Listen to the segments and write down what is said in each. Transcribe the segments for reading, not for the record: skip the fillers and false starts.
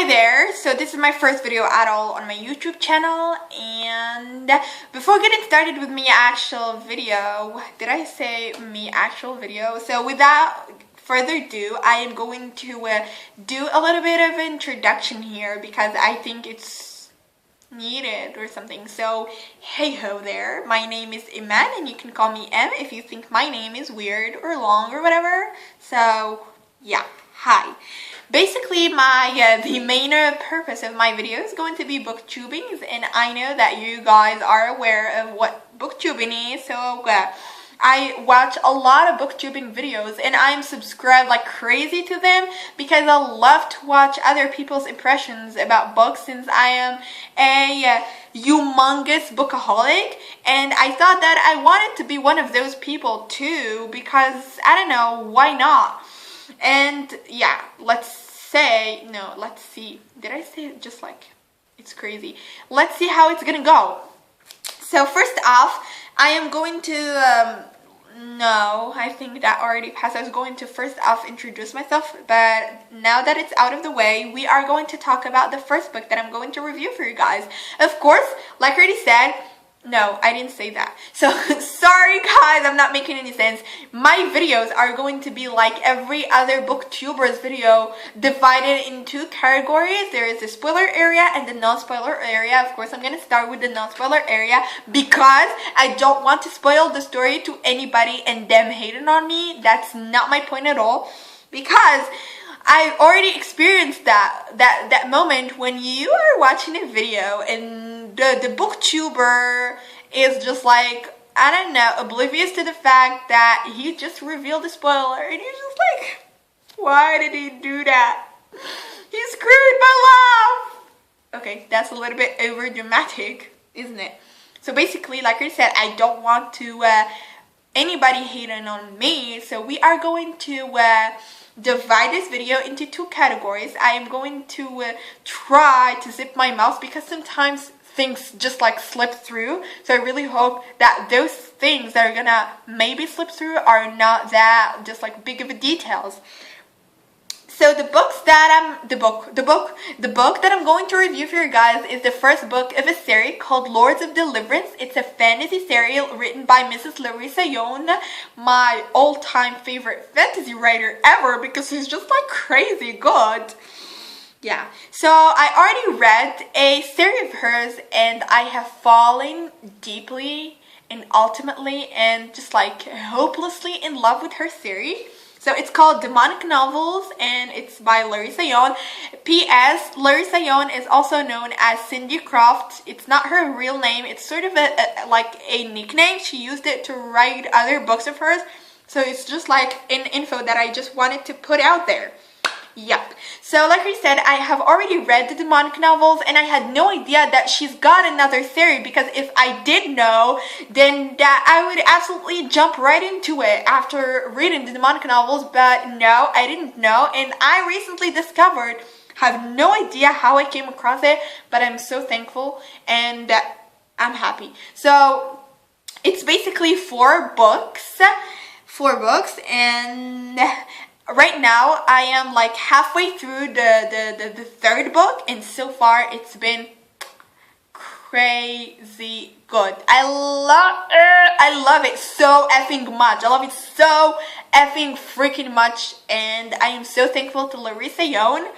there, so this is my first video at all on my YouTube channel, and before getting started with actual video, so without further ado, I am going to do a little bit of introduction here because I think it's needed or something. So hey ho there, my name is Iman and you can call me M if you think my name is weird or long or whatever. So yeah, hi. Basically, the main purpose of my video is going to be booktubing, and I know that you guys are aware of what booktubing is, so I watch a lot of booktubing videos and I'm subscribed like crazy to them because I love to watch other people's impressions about books, since I am a humongous bookaholic, and I thought that I wanted to be one of those people too because, I don't know, why not? And yeah, let's see, did I say it just like, it's crazy. Let's see how it's gonna go. So first off, I am going to, no, I think that already passed. I was going to first off introduce myself, but now that it's out of the way, we are going to talk about the first book that I'm going to review for you guys. Of course, like I already said, no, I didn't say that. So, sorry guys, I'm not making any sense. My videos are going to be like every other booktuber's video, divided in two categories. There is the spoiler area and the non-spoiler area. Of course, I'm going to start with the non-spoiler area because I don't want to spoil the story to anybody and them hating on me. That's not my point at all, because I've already experienced that moment when you are watching a video and the booktuber is just like, I don't know, oblivious to the fact that he just revealed the spoiler, and you're just like, why did he do that? He screwed my life! Okay, that's a little bit over dramatic, isn't it? So basically, like I said, I don't want to anybody hating on me, so we are going to divide this video into two categories. I am going to try to zip my mouth because sometimes things just like slip through, so I really hope that those things that are gonna maybe slip through are not that just like big of a details. So the book that I'm going to review for you guys is the first book of a series called Lords of Deliverance. It's a fantasy series written by Mrs. Larissa Ione, my all-time favorite fantasy writer ever, because she's just like crazy good. Yeah, so I already read a series of hers and I have fallen deeply and ultimately and just like hopelessly in love with her series. So it's called Demonic Novels and it's by Larissa Ione. P.S. Larissa Ione is also known as Cindy Croft. It's not her real name. It's sort of like a nickname. She used it to write other books of hers. So it's just like an info that I just wanted to put out there. Yep. So like I said, I have already read the Demonic Novels and I had no idea that she's got another series, because if I did know, then that I would absolutely jump right into it after reading the Demonic Novels, but no, I didn't know, and I recently discovered, have no idea how I came across it, but I'm so thankful and I'm happy. So it's basically four books, and right now I am like halfway through the third book, and so far it's been crazy good. I love it so effing much. I love it so effing freaking much, and I am so thankful to Larissa Ione.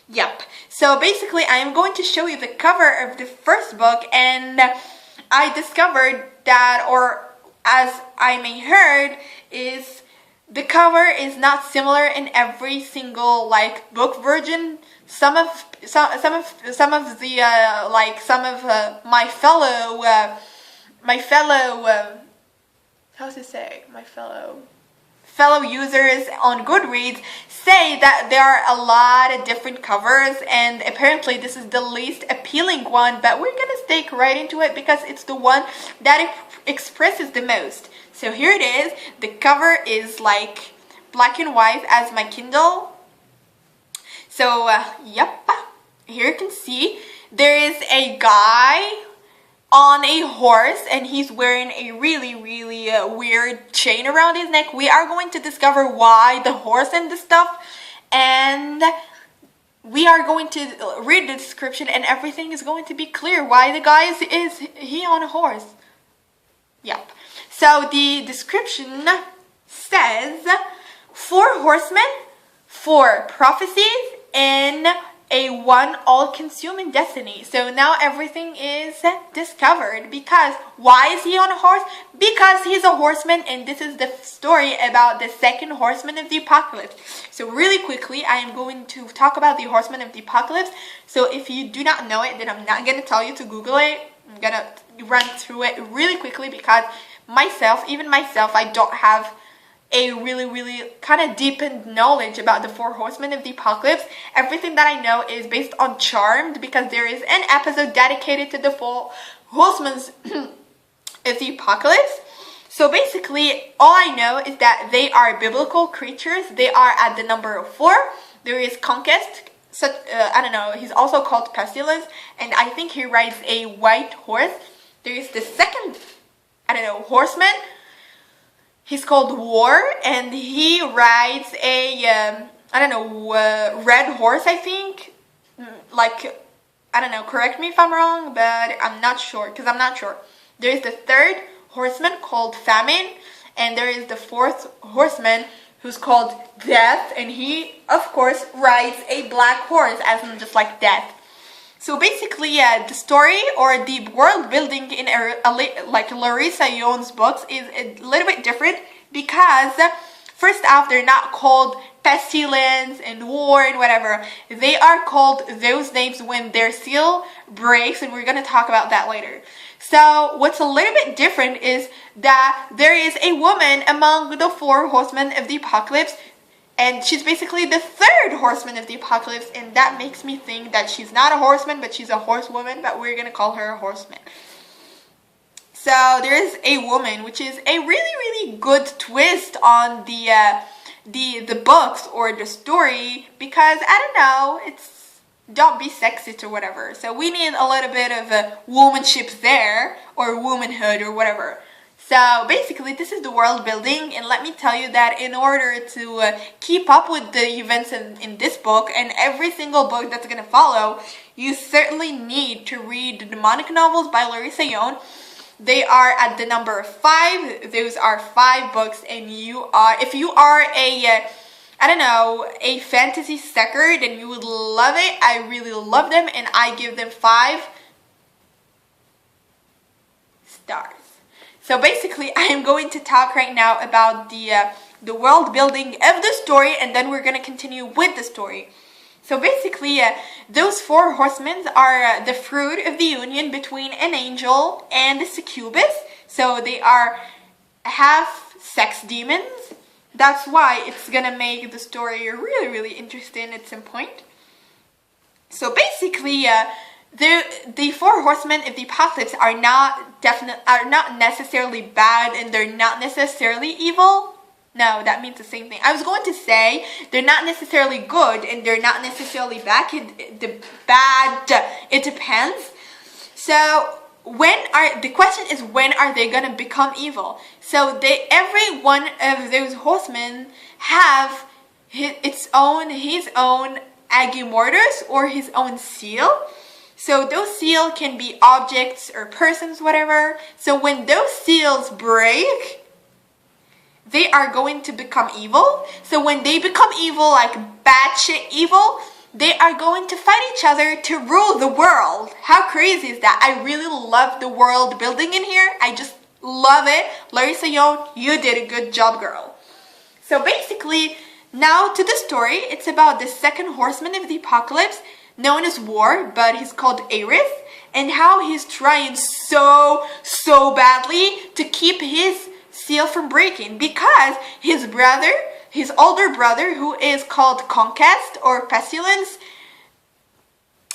Yep. So basically I am going to show you the cover of the first book, and I discovered that, or as I may heard, is the cover is not similar in every single like book version. Some of my fellow users on Goodreads say that there are a lot of different covers, and apparently this is the least appealing one, but we're gonna stick right into it because it's the one that expresses the most. So here it is. The cover is like black and white as my Kindle. So yep, here you can see there is a guy on a horse and he's wearing a really weird chain around his neck. We are going to discover why the horse and the stuff, and we are going to read the description and everything is going to be clear why the guy is he on a horse. Yep. So the description says 4 horsemen, 4 prophecies, and a one all-consuming destiny. So now everything is discovered. Because why is he on a horse? Because he's a horseman, and this is the story about the second horseman of the apocalypse. So really quickly, I am going to talk about the horseman of the apocalypse. So if you do not know it, then I'm not going to tell you to Google it. I'm going to run through it really quickly because even myself, I don't have a really kind of deepened knowledge about the 4 horsemen of the apocalypse. Everything that I know is based on Charmed, because there is an episode dedicated to the 4 horsemen of the apocalypse. So basically, all I know is that they are biblical creatures. They are at the number 4. There is Conquest. I don't know. He's also called Pestilence, and I think he rides a white horse. There is the second, horseman. He's called War, and he rides a, red horse, I think. Correct me if I'm wrong, but I'm not sure, because I'm not sure. There is the 3rd horseman called Famine, and there is the 4th horseman who's called Death, and he, of course, rides a black horse, as in just like Death. So basically, the story or the world building in Larissa Ione's books is a little bit different, because first off, they're not called Pestilence and War and whatever. They are called those names when their seal breaks, and we're going to talk about that later. So what's a little bit different is that there is a woman among the 4 horsemen of the apocalypse, and she's basically the 3rd horseman of the apocalypse, and that makes me think that she's not a horseman, but she's a horsewoman, but we're going to call her a horseman. So there is a woman, which is a really good twist on the books or the story, because, don't be sexist or whatever. So we need a little bit of womanship there, or womanhood or whatever. So basically, this is the world building, and let me tell you that in order to keep up with the events in this book and every single book that's going to follow, you certainly need to read the demonic novels by Larissa Ione. They are at the number 5. Those are 5 books, and if you are a fantasy sucker, then you would love it. I really love them, and I give them 5 stars. So basically, I am going to talk right now about the world building of the story, and then we're going to continue with the story. So basically, those 4 horsemen are the fruit of the union between an angel and a succubus. So they are half sex demons. That's why it's going to make the story really interesting at some point. So basically, the 4 horsemen of the apocalypse are not necessarily bad, and they're not necessarily evil. No, that means the same thing. I was going to say they're not necessarily good, and they're not necessarily bad. It depends. So the question is, when are they gonna become evil? So every one of those horsemen have his own Agumortus, or his own seal. So those seals can be objects or persons, whatever. So when those seals break, they are going to become evil. So when they become evil, like batshit evil, they are going to fight each other to rule the world. How crazy is that? I really love the world building in here. I just love it. Larissa Ione, you did a good job, girl. So basically, now to the story. It's about the 2nd horseman of the apocalypse, known as War, but he's called Aerith, and how he's trying so badly to keep his seal from breaking, because his older brother, who is called Conquest or Pestilence,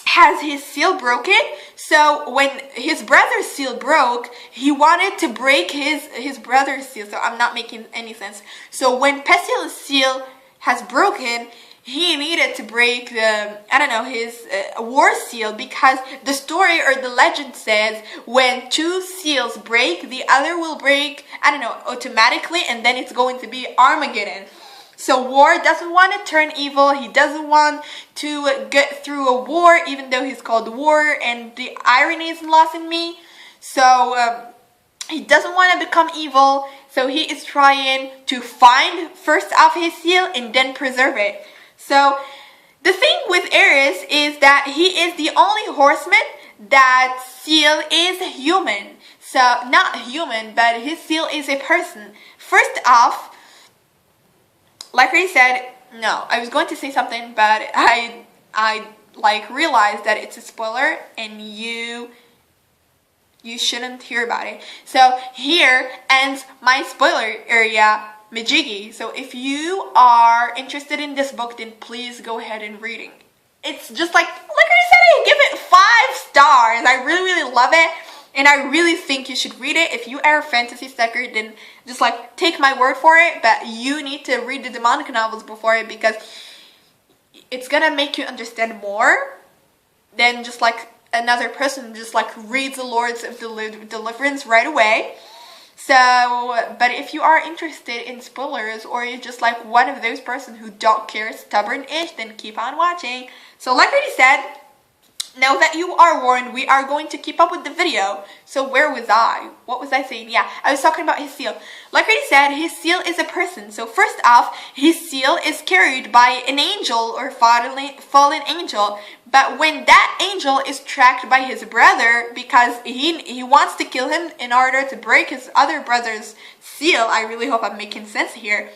has his seal broken. So when his brother's seal broke, he wanted to break his brother's seal. So I'm not making any sense. So when Pestilence's seal has broken, he needed to break his war seal, because the story or the legend says when 2 seals break, the other will break, automatically, and then it's going to be Armageddon. So War doesn't want to turn evil. He doesn't want to get through a war, even though he's called War, and the irony is lost in me. So he doesn't want to become evil. So he is trying to find first off his seal and then preserve it. So the thing with Ares is that he is the only horseman that seal is human. So not human, but his seal is a person. First off, like I said, no, I was going to say something, but I like realized that it's a spoiler and you shouldn't hear about it. So here ends my spoiler area, Majiggy. So if you are interested in this book, then please go ahead and read it. It's just like I said, I give it 5 stars. I really love it. And I really think you should read it. If you are a fantasy sucker, then just like take my word for it. But you need to read the demonic novels before it, because it's gonna make you understand more than just like another person just like reads the Lords of Deliverance right away. So, but if you are interested in spoilers, or you're just like one of those person who don't care, stubborn-ish, then keep on watching. So like I already said, now that you are warned, we are going to keep up with the video. So where was I? What was I saying? Yeah, I was talking about his seal. Like I said, his seal is a person. So first off, his seal is carried by an angel or fallen angel. But when that angel is tracked by his brother, because he wants to kill him in order to break his other brother's seal. I really hope I'm making sense here.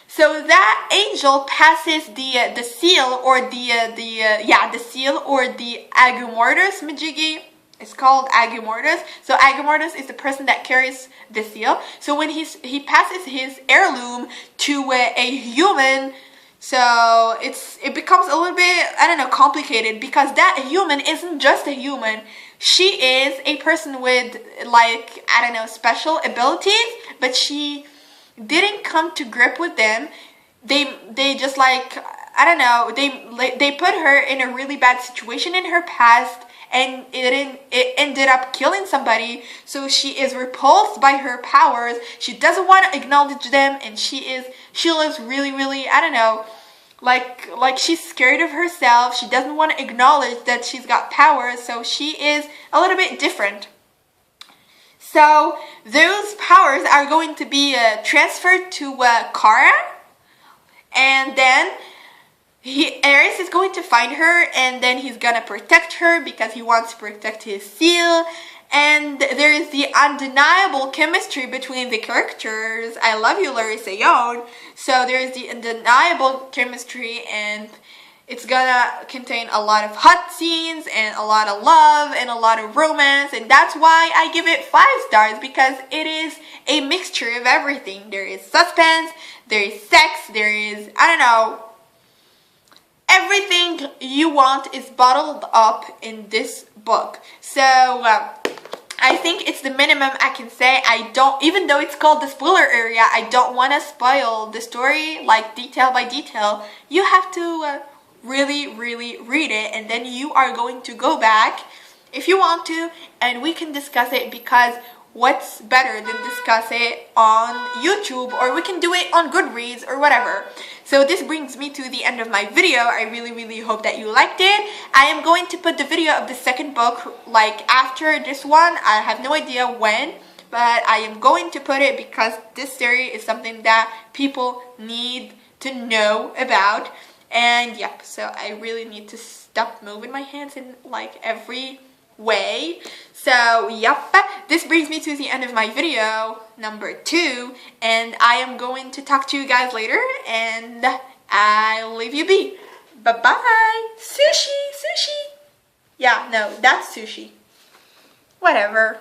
So that angel passes the seal or the seal or the Agumortus, Majiggy. It's called Agumortus. So Agumortus is the person that carries the seal. So when he passes his heirloom to a human, so it becomes a little bit, I don't know, complicated, because that human isn't just a human. She is a person with, like, I don't know, special abilities, but she didn't come to grip with them. They just like, I don't know, they put her in a really bad situation in her past, and it ended up killing somebody. So she is repulsed by her powers. She doesn't want to acknowledge them, and she lives really, I don't know, like she's scared of herself. She doesn't want to acknowledge that she's got powers, so she is a little bit different. So those powers are going to be transferred to Kara, and then Ares is going to find her, and then he's gonna protect her because he wants to protect his seal. And there is the undeniable chemistry between the characters. I love you, Larissa Ione. So there is the undeniable chemistry, and it's gonna contain a lot of hot scenes and a lot of love and a lot of romance, and that's why I give it 5 stars, because it is a mixture of everything. There is suspense, there is sex, there is, I don't know, everything you want is bottled up in this book. So I think it's the minimum I can say. I don't, even though it's called the spoiler area, I don't want to spoil the story like detail by detail. You have to really read it, and then you are going to go back if you want to, and we can discuss it, because what's better than discuss it on YouTube, or we can do it on Goodreads or whatever. So this brings me to the end of my video. I really hope that you liked it. I am going to put the video of the second book like after this one. I have no idea when, but I am going to put it because this series is something that people need to know about. And yep, so I really need to stop moving my hands in like every way. So yep, this brings me to the end of my video number 2, and I am going to talk to you guys later, and I'll leave you be. Bye bye. Sushi. Yeah, no, that's sushi. Whatever.